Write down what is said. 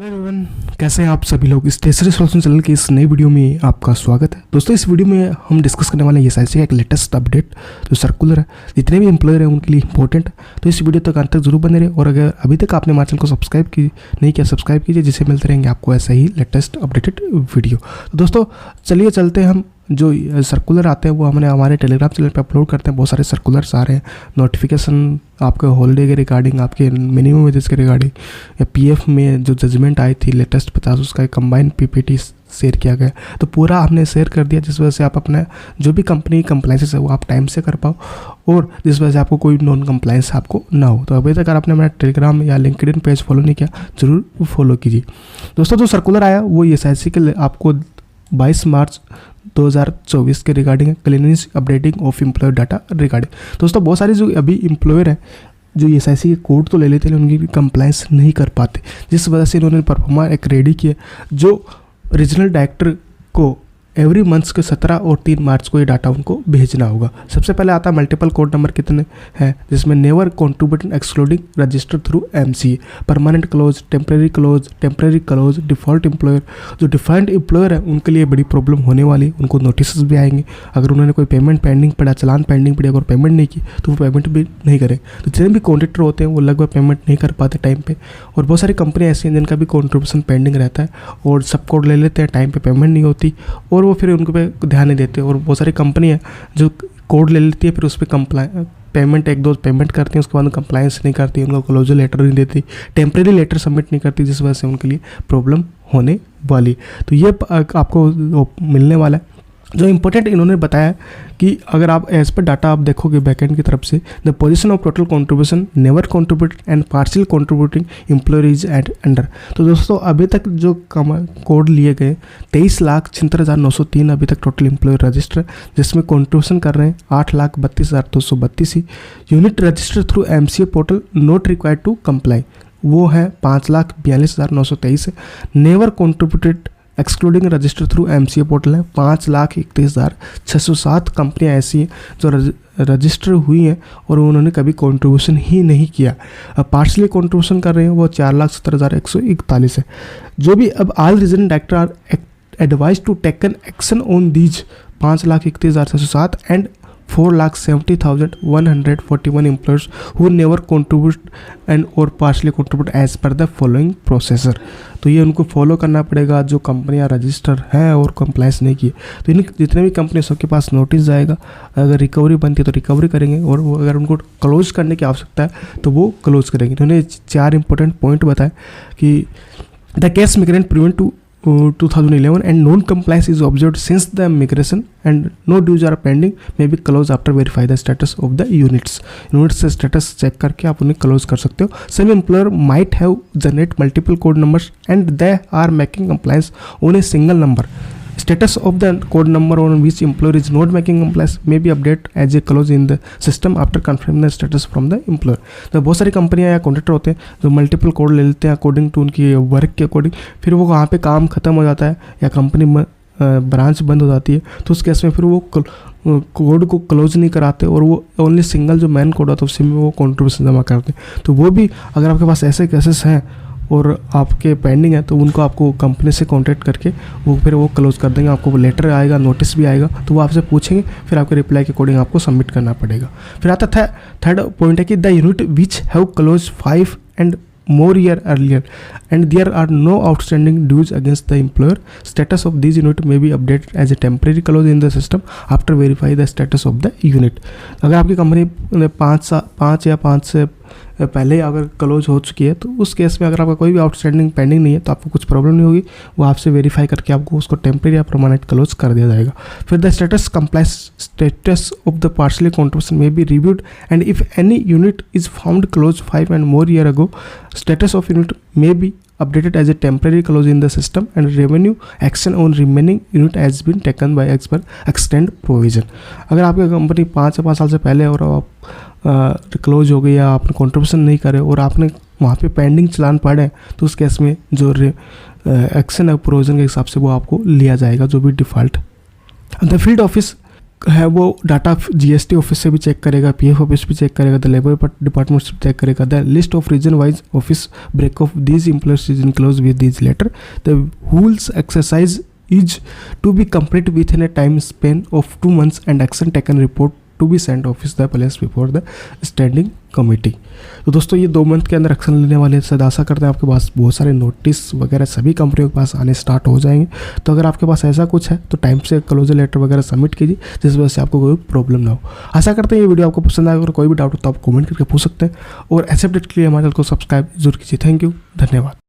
Hello everyone, कैसे हैं आप सभी लोग। इस टेसरी सॉल्यूशन चैनल की इस नई वीडियो में आपका स्वागत है। दोस्तों, इस वीडियो में हम डिस्कस करने वाले हैं एसआईसी का एक लेटेस्ट अपडेट जो सर्कुलर है, जितने भी एम्प्लॉयर हैं उनके लिए इंपॉर्टेंट है। तो इस वीडियो तक अंत तक जरूर बने रहे और अगर अभी तक आपने हमारे चैनल को सब्सक्राइब नहीं किया, सब्सक्राइब कीजिए, जिससे मिलते रहेंगे आपको ऐसा ही लेटेस्ट अपडेटेड वीडियो। तो दोस्तों चलिए चलते हैं, हम जो सर्कुलर आते हैं वो हमने हमारे टेलीग्राम चैनल पे अपलोड करते हैं। बहुत सारे सर्कुलर्स आ रहे हैं, नोटिफिकेशन आपके हॉलीडे के रिगार्डिंग, आपके मिनिमम वेजेस के रिगार्डिंग, या पीएफ में जो जजमेंट आई थी लेटेस्ट 50 उसका एक कंबाइंड पीपीटी शेयर किया गया। तो पूरा हमने शेयर कर दिया, जिस वजह से आप अपना जो भी कंपनी कंप्लाइंसेस है वो आप टाइम से कर पाओ और जिस वजह से आपको कोई नॉन कंप्लाइंस आपको ना हो। तो अभी तक अगर आपने हमारा टेलीग्राम या लिंक्डइन पेज फॉलो नहीं किया, जरूर फॉलो कीजिए। दोस्तों, जो सर्कुलर आया वो एसआईसी के आपको 22 मार्च 2024 के regarding cleaning updating of employer data regarding. दोस्तों, बहुत सारे जो अभी एम्प्लॉयर हैं जो एसआईसी के कोड तो ले लेते हैं, उनकी कंप्लायंस नहीं कर पाते, जिस वजह से इन्होंने परफॉर्मा एक रेडी किया जो रीजनल डायरेक्टर को एवरी मंथ्स के 17 और 3 मार्च को ये डाटा उनको भेजना होगा। सबसे पहले आता है मल्टीपल कोड नंबर कितने हैं, जिसमें never contributing excluding register through MCA, permanent close, temporary close, default employer. जो डिफॉल्ट एम्प्लॉयर है उनके लिए बड़ी प्रॉब्लम होने वाली, उनको नोटिस भी आएंगे। अगर उन्होंने कोई पेमेंट पेंडिंग पड़ा, चलान पेंडिंग पड़ी, अगर पेमेंट नहीं की तो वो पेमेंट भी नहीं करें। तो जितने भी कॉन्ट्रैक्टर होते हैं वो लगभग पेमेंट नहीं कर पाते टाइम पे, और बहुत सारी कंपनियाँ ऐसी हैं जिनका भी कॉन्ट्रीब्यूशन पेंडिंग रहता है और सब कोड ले लेते हैं, टाइम पे पेमेंट नहीं होती और वो फिर उनके पे ध्यान नहीं देते। और बहुत सारी कंपनी है जो कोड ले लेती है, फिर उस पर पेमेंट एक दो पेमेंट करती हैं, उसके बाद कंप्लायंस नहीं करती, उनको क्लोजर लेटर नहीं देती, टेम्प्रेरी लेटर सबमिट नहीं करती, जिस वजह से उनके लिए प्रॉब्लम होने वाली। तो ये आपको मिलने वाला है। जो इम्पोर्टेंट इन्होंने बताया कि अगर आप एज पर डाटा आप देखोगे बैकएंड की तरफ से, the position of total contribution, never contribute and partial contributing employers at under. तो दोस्तों, अभी तक जो कोड लिए गए 23,76,903 अभी तक टोटल एम्प्लॉयर रजिस्टर, जिसमें कंट्रीब्यूशन कर रहे हैं 8,32,232 ही। Unit register through MCA portal not required to comply, वो है 5,42,923 है। Never contributed excluding register through MCA portal है 5,31,607 कंपनियां ऐसी हैं जो रजिस्टर हुई हैं और उन्होंने कभी कंट्रीब्यूशन ही नहीं किया। अब पार्शली कंट्रीब्यूशन कर रहे हैं वो 4,70,141 है। जो भी अब all regional director are advise to taken action on these 5,31,607 and 4,70,141 employers who never contribute and or partially contribute as per the following processor। तो ये उनको फॉलो करना पड़ेगा जो कंपनियां रजिस्टर हैं और कंप्लायंस नहीं किए। तो इन जितने भी कंपनी सबके पास नोटिस जाएगा, अगर रिकवरी बनती है तो रिकवरी करेंगे और वो अगर उनको क्लोज करने की आवश्यकता है तो वो क्लोज करेंगे। उन्होंने 4 इंपॉर्टेंट पॉइंट बताए कि the case migrant prevent to 2011 and non-compliance is observed since the migration and no dues are pending may be closed after verify the status of the units से status check करके आप उन्हें close कर सकते हो। Some employer might have generate multiple code numbers and they are making compliance on a single number. Status of the code number on which employer is not making compliance may be updated as a clause in the system after confirming the status from the employer। तो बहुत सारी कंपनियां या contractor होते हैं जो multiple code ले लेते हैं अकॉर्डिंग टू उनकी वर्क के अकॉर्डिंग, फिर वो वहाँ पे काम खत्म हो जाता है या कंपनी ब्रांच बंद हो जाती है, तो उस केस में फिर वो कोड को क्लोज नहीं कराते और वो ओनली सिंगल जो मेन कोड होता है उसी में वो कॉन्ट्रीब्यूशन जमा करते हैं। तो वो भी अगर आपके पास ऐसे केसेस हैं और आपके पेंडिंग है तो उनको आपको कंपनी से कांटेक्ट करके वो फिर वो क्लोज कर देंगे। आपको लेटर आएगा, नोटिस भी आएगा, तो वो आपसे पूछेंगे, फिर आपके रिप्लाई के अकॉर्डिंग आपको सबमिट करना पड़ेगा। फिर आता था थर्ड पॉइंट है कि the unit which have close 5 and more year earlier and there are no outstanding dues against the employer, status of these unit may be updated as a temporary clause in the system after verify the status of the unit। अगर आपकी company 5 या 5 से पहले अगर close हो चुकी है तो उस केस में अगर आपका कोई भी आउटस्टैंडिंग पेंडिंग नहीं है तो आपको कुछ प्रॉब्लम नहीं होगी, वो आपसे वेरीफाई करके आपको उसको टेम्परेरी या परमानेंट क्लोज कर दिया जाएगा। फिर the status of the partially contribution में be reviewed and if any unit is found close 5 and more year ago, status of unit may be updated as a temporary clause in the system and revenue action on remaining unit has been taken by as per extend provision। अगर आपकी company 5 या 5 साल से पहले और आप close हो गई या आपने कंट्रीब्यूशन नहीं करे और आपने वहाँ पे पेंडिंग चलान पड़े तो उस केस में जो एक्शन है प्रोविजन के हिसाब से वो आपको लिया जाएगा, जो भी डिफ़ॉल्ट। द फील्ड ऑफिस है वो डाटा जीएसटी ऑफिस से भी चेक करेगा, पीएफ ऑफिस भी चेक करेगा, द लेबर डिपार्टमेंट से चेक करेगा। The list of region wise office break of these employers is enclose with these letter. The rules exercise is to be complete within a time span of 2 months and action taken report to be sent office the place before the standing committee। तो दोस्तों ये 2 month के अंदर action लेने वाले सद आशा करते हैं आपके पास बहुत सारे नोटिस वगैरह सभी कंपनियों के पास आने स्टार्ट हो जाएंगे। तो अगर आपके पास ऐसा कुछ है तो टाइम से क्लोजर लेटर वगैरह सबमिट कीजिए जिस वजह से आपको कोई प्रॉब्लम ना हो। आशा करते हैं ये वीडियो आपको पसंद आएगा। अगर कोई भी डाउट हो तो आप कमेंट करके पूछ सकते हैं और ऐसे अपडेट के लिए हमारे चैनल को सब्सक्राइब जरूर कीजिए। थैंक यू, धन्यवाद।